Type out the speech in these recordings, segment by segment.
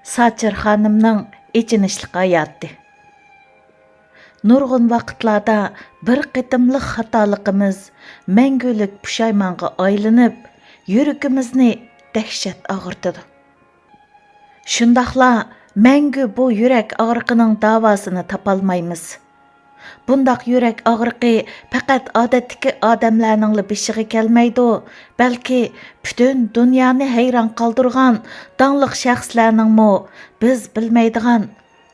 Sachir xanımның ëchinishliq hayati. Nurg'un vaqtlarda bir qitimliq xatoligimiz mangulik pushaymonga aylanib, yuragimizni dahshat og'irtadi. Shundaqla mangu bu yurak og'riqining davosini topolmaymiz. Bundaq yurak og'riqi faqat odatdagi odamlarning bishiga kelmaydi, balki butun dunyoni hayron qoldirgan dangliq shaxslarningmi biz bilmaydigan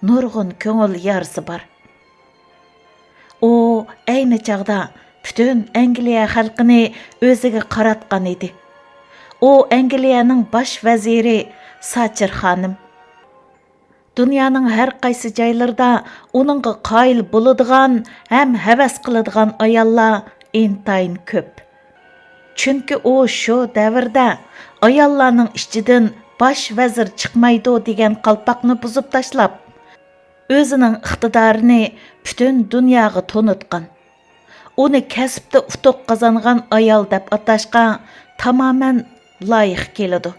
nurg'un ko'ngil yarasi bor. U ayni chog'da butun Angliya xalqini o'ziga qaratgan edi. U Angliyaning bosh vaziri Sachir xonim. Dunyoning har qaysi joylarida uningga qoyil bo'ladigan ham havas qiladigan ayollar intayin ko'p. Chunki u shu davrda ayollarning ichidan bosh vazir chiqmaydi degan qalpoqni buzib tashlab, o'zining iqtidorini butun dunyoga to'nitgan. Uni kasbda utuq qozongan ayol deb atashga tamoman loyiq keladi.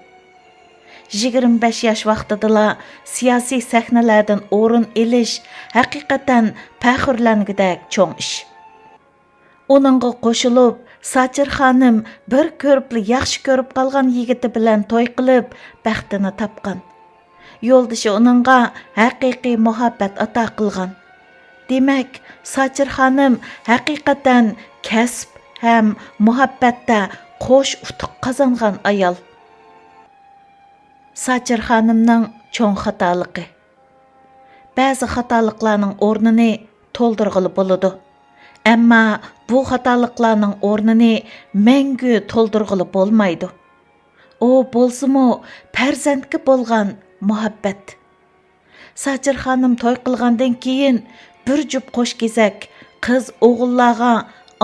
25 yosh vaqtida siyosiy sahnalardan o'rin elish haqiqatan faxrlangudek cho'ng ish. Uningga qo'shilib, Sachir xonim bir ko'ribli yaxshi ko'rib qolgan yigiti bilan to'y qilib, baxtini topgan. Yo'ldoshi uningga haqiqiy muhabbat ato qilgan. Demak, Sachir xonim haqiqatan kasb ham muhabbatda qo'sh utuq qozongan ayol. Sachir xanimning cho'ng xatoligi. Ba'zi xatoliklarning o'rnini to'ldirg'ili bo'ladi. Ammo bu xatoliklarning o'rnini mangu to'ldirg'ili bo'lmaydi. U bo'lsa-mu farzandga bo'lgan muhabbat. Sachir xonim to'y qilgandan keyin bir jup qo'shkezak qiz o'g'illarga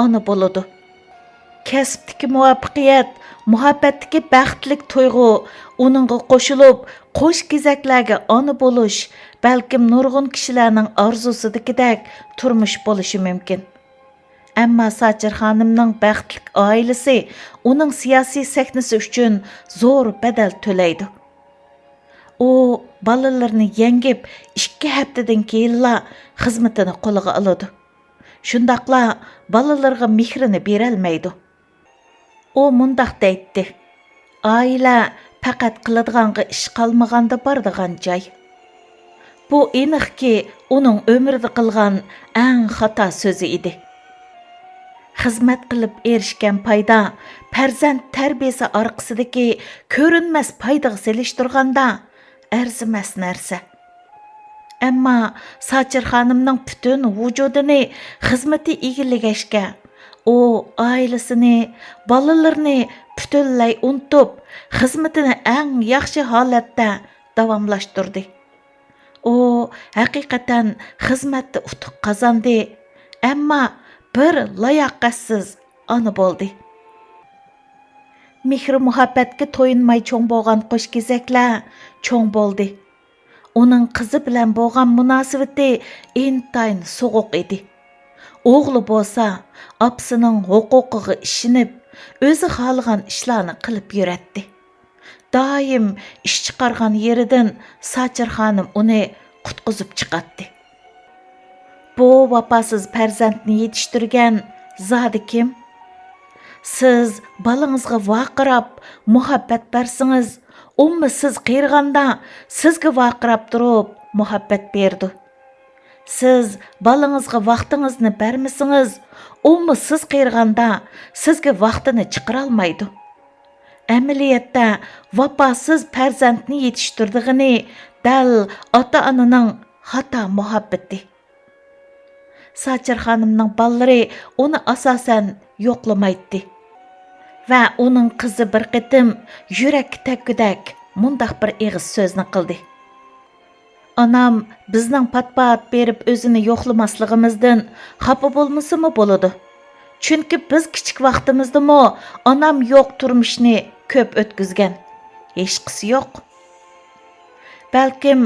ona bo'ladi. Kasbdagi muvaffaqiyat, muhabbatdagi baxtlik tuyg'u uningga qo'shilib, qo'shkezaklarga ona bo'lish, balkim nurg'un kishilarning orzusidagidek turmush bo'lishi mumkin. Ammo Sachir xonimning baxtli oilasi uning siyosiy sahnasi uchun zo'r badal to'laydi. U bolalarni yengib 2 haftadan keyinla xizmatini qo'liga oladi. Shundaqla bolalarga mehrini berolmaydi. U mundaq deydi: "Oila faqat qiladiganga ish qolmaganda bordigan joy." Bu aniqki uning umrida qilgan eng xato so'zi edi. Xizmat qilib erishgan foyda farzand tarbiyasi orqasidagi ko'rinmas foydaga selishtirganda arzimas narsa. Ammo Sachir xonimning butun vujudini xizmati egilligashga, u oilasini, bolalarini butunlay unutib, xizmatini eng yaxshi holatda davomlashtirdi. U haqiqatan xizmatda utuq qozondi, ammo bir layoqatsiz ona bo'ldi. Mehr muhabbatga to'yinmay cho'ng bo'lgan qo'shkezaklar cho'ng bo'ldi. Uning qizi bilan bo'lgan munosabati intayin so'g'uq edi. O'g'li bo'lsa, opasining huquqiga ishinib, o'zi xohlagan ishlarni qilib yuratdi. Doim ish chiqargan yeridan Sachir xonim uni qutqizib chiqatdi. Bu vafosiz farzandni yetishtirgan zodi kim? Siz balangizga vaqirab, muhabbat bersangiz, ummi siz qiyirganda sizga vaqirab turib muhabbat berdi. Siz balangizga vaqtingizni bermasangiz, ummi siz qiyirganda sizga vaqtini chiqara olmaydi. Amaliyotda vafosiz farzandni yetishtirdigini dal ota-onaning xato muhabbati. Sachir xonimning bolalari uni asosan yo'qlamaydi. Va uning qizi bir qitim yurak takkudak mundaq bir eg'iz so'zni qildi. Anam bizning patpat berib o'zini yo'qlamasligimizdan xafa bo'lmasimi bo'ladi. Chunki biz kichik vaqtimizdami anam yo'q turmushni ko'p o'tkazgan. Hech qisi yo'q. Balkim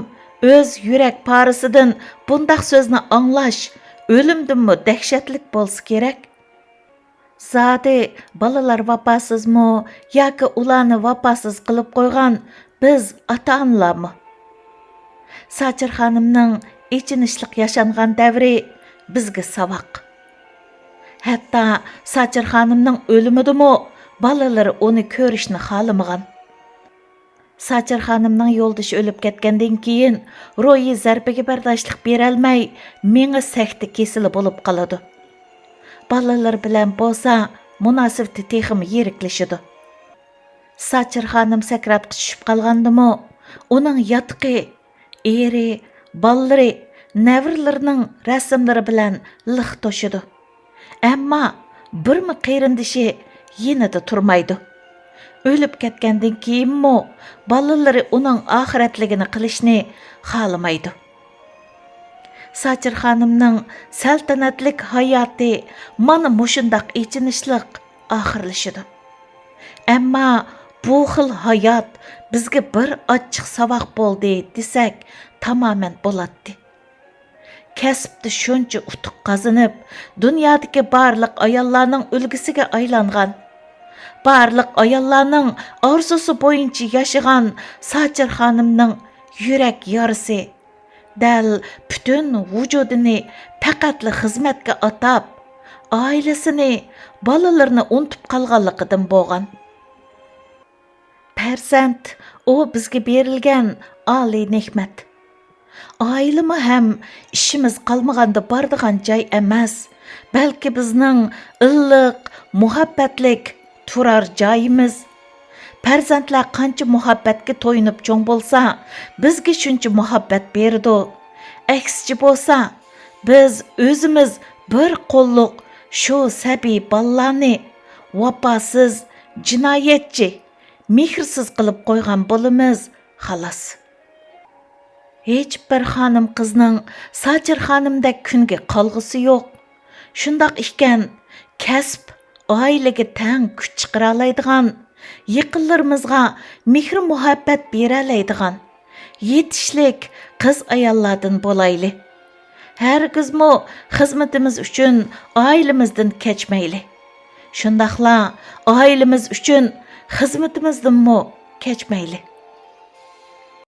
o'z yurak parisidan bundaq so'zni anglash o'limdanmi dahshatlik bo'lsa kerak. Zodi balalar vafosizmi yoki ularni vafosiz qilib qo'ygan biz ota-onalarmi? Sachir xanımның ëchinishliq yaşanğan dəvri bizga savaq. Hatta Sachir xanımның ölümüdümü balalары onu körüşni xalamıgan. Sachir xanımның yoldaşı ölüp ketgəndən keyin ro'yi zarbiga bardoshlik beralmay menga sakti kesili bo'lib qoladi. Balalar bilan bo'lsa munosabati texim yeriklashidi. Sachir xanım sakratga tushib qolgandimi, uning yotqi, eri, balları, nəvirlərinin rəsmləri bilan liq to'shidi. Ammo birmi qeyrindishi yenida turmaydi. Ölüp ketgəndən keyinmi, balaları uning oxiratligini qilishni xalamaydi. Sachir xanımның saltanatlik hayoti mana mushundaq ëchinishliq oxirlashidi. Ammo bu xil hayot bizga bir ochiq savoq bo'ldi desak, tamamen bo'ladi. Kasbda shuncha utuq qazanib, dunyodagi barliq ayollarning ulgisiga aylangan, barliq ayollarning orzusi bo'yicha yashagan Sachir xanımның yurak yarisi dal butun vujudini faqatli xizmatga atab, oilasini, bolalarini unutib qolganligidan bo'lgan. Farzand o bizga berilgan oliy ne'mat. Oilami ham ishimiz qolmaganda bordigan joy emas, balki bizning illiq, muhabbatlik turar joyimiz. Farzandlar qancha muhabbatga to'yinib cho'ng bo'lsa, bizga shuncha muhabbat berdi. Aksicha bo'lsa, biz o'zimiz bir qo'lliq shu sabiy bolalarni vafosiz, jinoyatchi, mehrsiz qilib qo'ygan bo'lamiz, xolos. Hech bir xonim qizning Sachir xanımdek kunga qolg'isi yo'q. Shundoq ekan, kasb oilaga tang kuch chiqara oladigan, yaqinlarimizga mehr muhabbat bera oladigan, yetishlik qiz ayollardan bo'layli. Hargizmi xizmatimiz uchun oilamizdan kechmayli. Shundoqla oilamiz uchun xizmatimizdanmi kechmayli.